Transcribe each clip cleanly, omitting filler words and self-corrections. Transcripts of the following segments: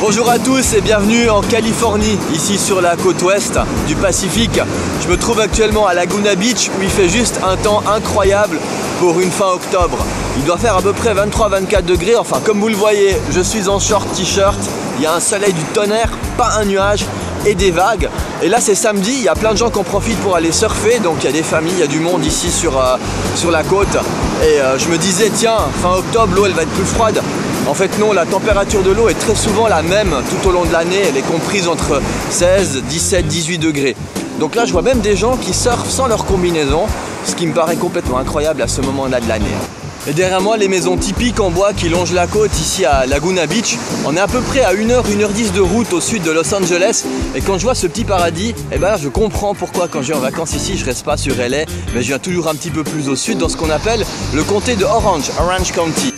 Bonjour à tous et bienvenue en Californie, ici sur la côte ouest du Pacifique. Je me trouve actuellement à Laguna Beach où il fait juste un temps incroyable pour une fin octobre. Il doit faire à peu près 23-24 degrés, enfin comme vous le voyez, je suis en short t-shirt, il y a un soleil du tonnerre, pas un nuage et des vagues. Et là c'est samedi, il y a plein de gens qui en profitent pour aller surfer, donc il y a des familles, il y a du monde ici sur la côte. Et je me disais tiens, fin octobre l'eau elle va être plus froide. En fait non, la température de l'eau est très souvent la même tout au long de l'année, elle est comprise entre 16, 17, 18 degrés. Donc là je vois même des gens qui surfent sans leur combinaison, ce qui me paraît complètement incroyable à ce moment-là de l'année. Et derrière moi, les maisons typiques en bois qui longent la côte ici à Laguna Beach. On est à peu près à 1h, 1h10 de route au sud de Los Angeles. Et quand je vois ce petit paradis, eh ben, je comprends pourquoi quand je viens en vacances ici, je reste pas sur LA, mais je viens toujours un petit peu plus au sud dans ce qu'on appelle le comté de Orange County.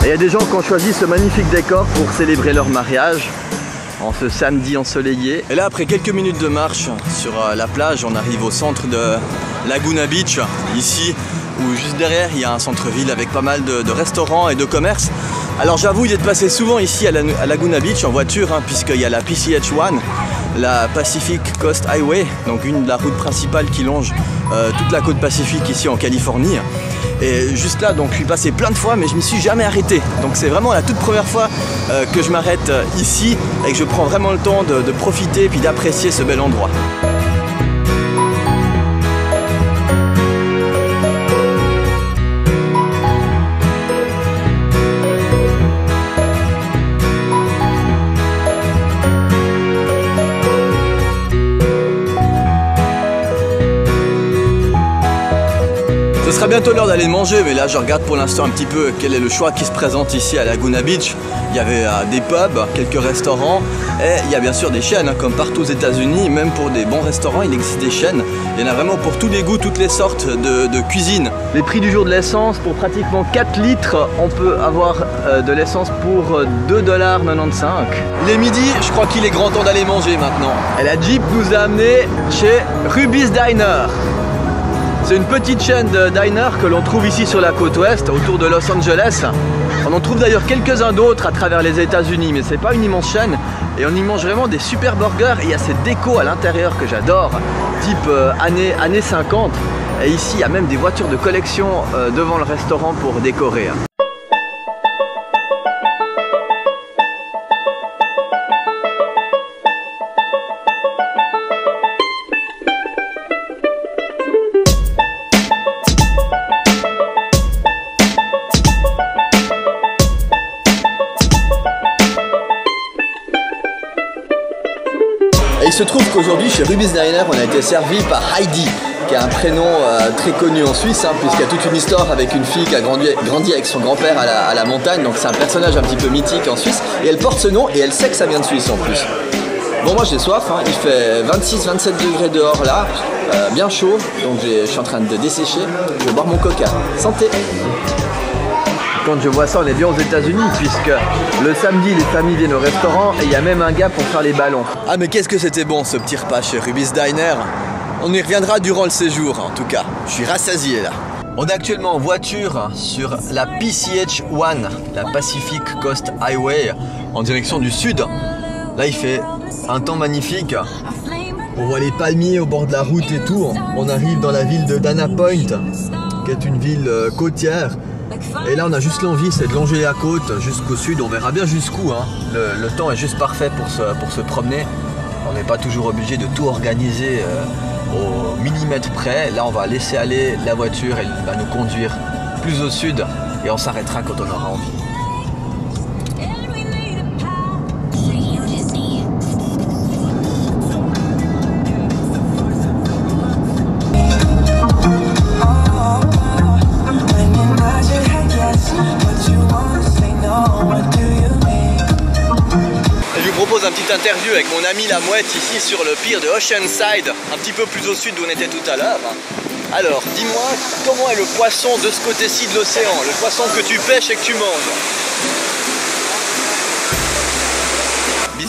Il y a des gens qui ont choisi ce magnifique décor pour célébrer leur mariage en ce samedi ensoleillé. Et là, après quelques minutes de marche sur la plage, on arrive au centre de Laguna Beach, ici où juste derrière il y a un centre-ville avec pas mal de restaurants et de commerces. Alors j'avoue d'être passé souvent ici à Laguna Beach en voiture, hein, puisqu'il y a la PCH1, la Pacific Coast Highway, donc la route principale qui longe toute la côte pacifique ici en Californie. Et juste là, donc je suis passé plein de fois, mais je m'y suis jamais arrêté. Donc c'est vraiment la toute première fois que je m'arrête ici et que je prends vraiment le temps de profiter et puis d'apprécier ce bel endroit. Ce sera bientôt l'heure d'aller manger, mais là je regarde pour l'instant un petit peu quel est le choix qui se présente ici à Laguna Beach. Il y avait des pubs, quelques restaurants et il y a bien sûr des chaînes, hein, comme partout aux États-Unis. Même pour des bons restaurants, il existe des chaînes. Il y en a vraiment pour tous les goûts, toutes les sortes de cuisine. Les prix du jour de l'essence, pour pratiquement 4 litres, on peut avoir de l'essence pour 2,95 $. Il est midi, je crois qu'il est grand temps d'aller manger maintenant. Et la Jeep nous a amené chez Ruby's Diner. C'est une petite chaîne de diners que l'on trouve ici sur la côte ouest, autour de Los Angeles. On en trouve d'ailleurs quelques-uns d'autres à travers les États-Unis, mais c'est pas une immense chaîne. Et on y mange vraiment des super burgers. Et il y a cette déco à l'intérieur que j'adore, type années 50. Et ici, il y a même des voitures de collection devant le restaurant pour décorer. Et il se trouve qu'aujourd'hui chez Ruby's Diner on a été servi par Heidi, qui a un prénom très connu en Suisse, hein, puisqu'il y a toute une histoire avec une fille qui a grandi avec son grand-père à la montagne, donc c'est un personnage un petit peu mythique en Suisse, et elle porte ce nom et elle sait que ça vient de Suisse en plus. Bon, moi j'ai soif, hein, il fait 26-27 degrés dehors là, bien chaud, donc je suis en train de dessécher, je vais boire mon coca. Santé! Quand je vois ça, on est bien aux États-Unis, puisque le samedi, les familles viennent au restaurant et il y a même un gars pour faire les ballons. Ah, mais qu'est-ce que c'était bon ce petit repas chez Ruby's Diner. On y reviendra durant le séjour, en tout cas. Je suis rassasié là. On est actuellement en voiture sur la PCH1, la Pacific Coast Highway, en direction du sud. Là, il fait un temps magnifique. On voit les palmiers au bord de la route et tout. On arrive dans la ville de Dana Point, qui est une ville côtière. Et là on a juste l'envie, c'est de longer la côte jusqu'au sud, on verra bien jusqu'où, hein. Le temps est juste parfait pour se promener. On n'est pas toujours obligé de tout organiser au millimètre près. Là on va laisser aller la voiture, elle va nous conduire plus au sud et on s'arrêtera quand on aura envie. Un petit interview avec mon ami la mouette ici sur le pier de Oceanside, un petit peu plus au sud d'où on était tout à l'heure. Alors, dis-moi, comment est le poisson de ce côté-ci de l'océan, le poisson que tu pêches et que tu manges?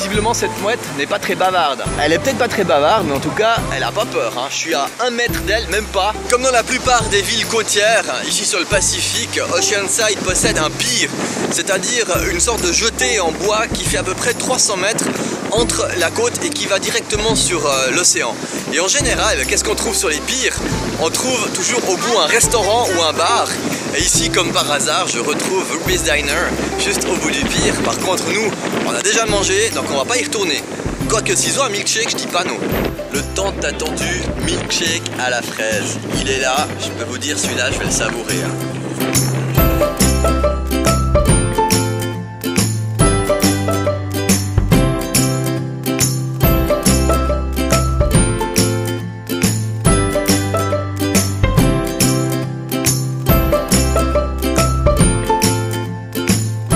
visiblement cette mouette n'est pas très bavarde. Elle est peut-être pas très bavarde, mais en tout cas, elle a pas peur. Hein. Je suis à 1 mètre d'elle, même pas. Comme dans la plupart des villes côtières, ici sur le Pacifique, Oceanside possède un pier, c'est-à-dire une sorte de jetée en bois qui fait à peu près 300 mètres entre la côte et qui va directement sur l'océan. Et en général, qu'est-ce qu'on trouve sur les piers? On trouve toujours au bout un restaurant ou un bar. Et ici, comme par hasard, je retrouve Ruby's Diner juste au bout du pier. Par contre, nous, on a déjà mangé, donc on va pas y retourner. Quoique s'ils ont un milkshake, je dis pas non. Le tant attendu milkshake à la fraise. Il est là, je peux vous dire, celui-là, je vais le savourer.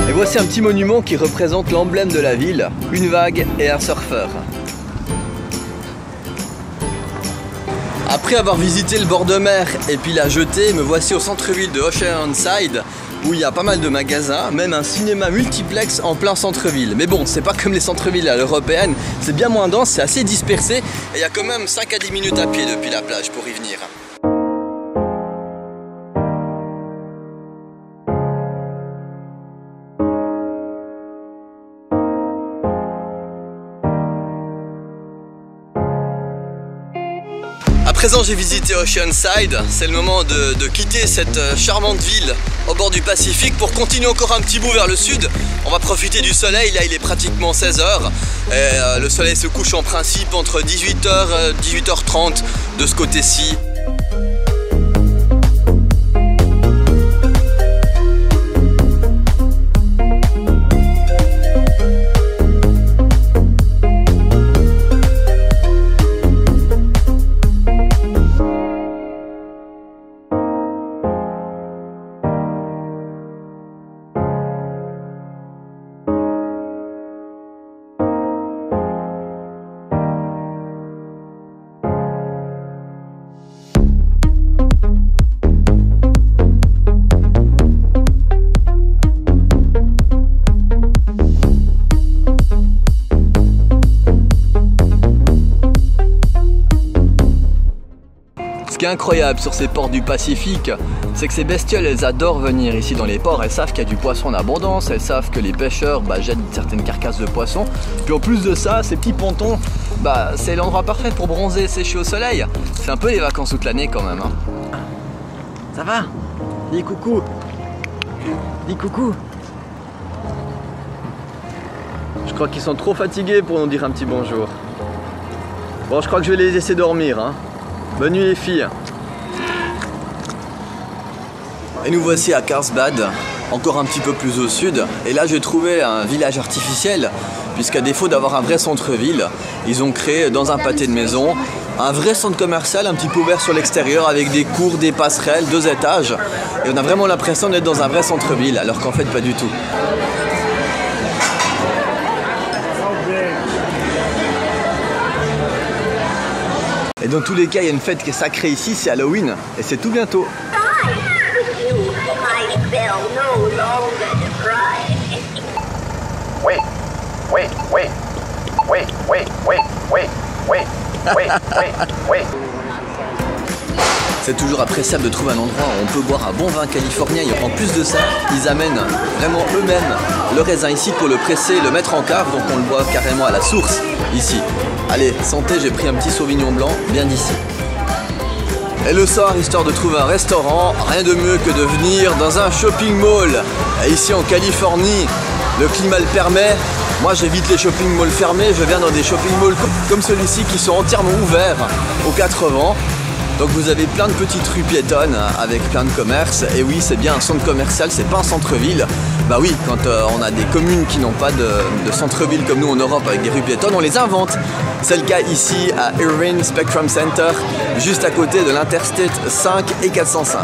Et voici un petit monument qui représente l'emblème de la ville, une vague et un surfeur. Après avoir visité le bord de mer et puis la jetée, me voici au centre-ville de Oceanside où il y a pas mal de magasins, même un cinéma multiplex en plein centre-ville. Mais bon, c'est pas comme les centres-villes à l'européenne, c'est bien moins dense, c'est assez dispersé et il y a quand même 5 à 10 minutes à pied depuis la plage pour y venir. À présent, j'ai visité Oceanside, c'est le moment de quitter cette charmante ville au bord du Pacifique pour continuer encore un petit bout vers le sud. On va profiter du soleil, là il est pratiquement 16 h et le soleil se couche en principe entre 18 h et 18 h 30 de ce côté-ci. Ce qui est incroyable sur ces ports du Pacifique, c'est que ces bestioles, elles adorent venir ici dans les ports. Elles savent qu'il y a du poisson en abondance, elles savent que les pêcheurs jettent certaines carcasses de poissons. Puis en plus de ça, ces petits pontons, c'est l'endroit parfait pour bronzer et sécher au soleil. C'est un peu les vacances toute l'année quand même. Hein. Ça va? Dis coucou. Dis coucou. Je crois qu'ils sont trop fatigués pour nous dire un petit bonjour. Bon, je crois que je vais les laisser dormir. Hein. Bonne nuit les filles. Et nous voici à Carlsbad, encore un petit peu plus au sud. Et là j'ai trouvé un village artificiel, puisqu'à défaut d'avoir un vrai centre-ville, ils ont créé dans un pâté de maison un vrai centre commercial un petit peu ouvert sur l'extérieur avec des cours, des passerelles, 2 étages. Et on a vraiment l'impression d'être dans un vrai centre-ville, alors qu'en fait pas du tout. Et dans tous les cas, il y a une fête qui est sacrée ici, c'est Halloween, et c'est tout bientôt. C'est toujours appréciable de trouver un endroit où on peut boire un bon vin californien et en plus de ça, ils amènent vraiment eux-mêmes le raisin ici pour le presser et le mettre en cave, donc on le boit carrément à la source ici. Allez, santé, j'ai pris un petit Sauvignon blanc bien d'ici. Et le soir, histoire de trouver un restaurant, rien de mieux que de venir dans un shopping mall. Et ici en Californie, le climat le permet. Moi j'évite les shopping malls fermés, je viens dans des shopping malls comme celui-ci qui sont entièrement ouverts aux 4 vents. Donc vous avez plein de petites rues piétonnes avec plein de commerces. Et oui, c'est bien un centre commercial, c'est pas un centre-ville. Bah oui, quand on a des communes qui n'ont pas de centre-ville comme nous en Europe avec des rues piétonnes, on les invente. C'est le cas ici à Irving Spectrum Center, juste à côté de l'Interstate 5 et 405.